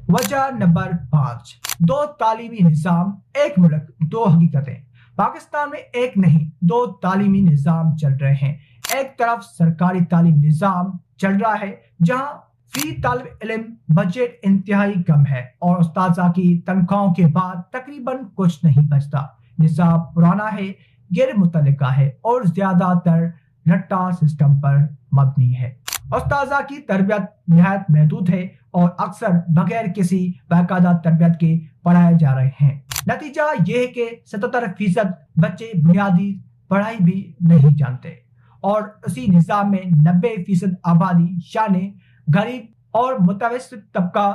وجہ نمبر 5، دو تعلیمی نظام ایک ملک دو حقیقتیں۔ پاکستان میں ایک نہیں دو تعلیمی نظام چل رہے ہیں۔ ایک طرف سرکاری تعلیمی نظام چل رہا ہے جہاں فی طالب علم بجٹ انتہائی کم ہے اور اساتذہ کی تنخواہوں کے بعد تقریباً کچھ نہیں بچتا۔ نصاب پرانا ہے، غیر متعلقہ ہے اور زیادہ تر رٹا سسٹم پر مبنی ہے۔ اساتذہ کی تربیت نہایت محدود ہے اور اکثر بغیر کسی باقاعدہ تربیت کے پڑھائے جا رہے ہیں۔ نتیجہ یہ ہے کہ 77% بچے بنیادی پڑھائی بھی نہیں جانتے اور اسی نظام میں 90% آبادی یعنی غریب اور متوسط طبقہ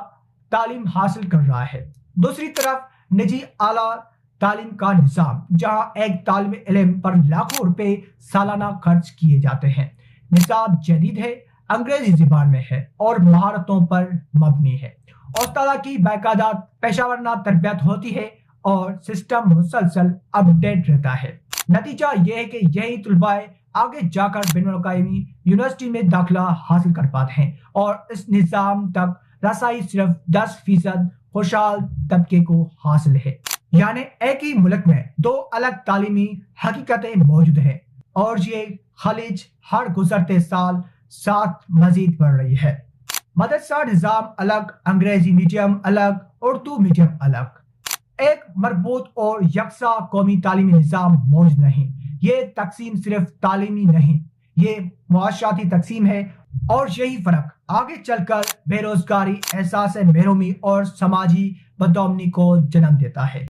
تعلیم حاصل کر رہا ہے۔ دوسری طرف نجی اعلیٰ تعلیم کا نظام جہاں ایک طالب علم پر لاکھوں روپے سالانہ خرچ کیے جاتے ہیں۔ نصاب جدید ہے، انگریزی زبان میں ہے اور مہارتوں پر مبنی ہے۔ استاد کی باقاعدہ پیشہ ورانہ تربیت ہوتی ہے اور سسٹم مسلسل اپ ڈیٹ رہتا ہے۔ نتیجہ یہ ہے کہ یہی طلباء آگے جا کر بین الاقوامی یونیورسٹی میں داخلہ حاصل کر پاتے ہیں اور اس نظام تک رسائی صرف 10% خوشحال طبقے کو حاصل ہے۔ یعنی ایک ہی ملک میں دو الگ تعلیمی حقیقتیں موجود ہیں اور یہ خلیج ہر گزرتے سال ساتھ مزید بڑھ رہی ہے۔ مدرسہ نظام الگ، انگریزی میڈیم الگ، اردو میڈیم الگ۔ ایک مربوط اور یکساں قومی تعلیمی نظام موجود نہیں۔ یہ تقسیم صرف تعلیمی نہیں، یہ معاشرتی تقسیم ہے اور یہی فرق آگے چل کر بے روزگاری، احساس محرومی اور سماجی بدامنی کو جنم دیتا ہے۔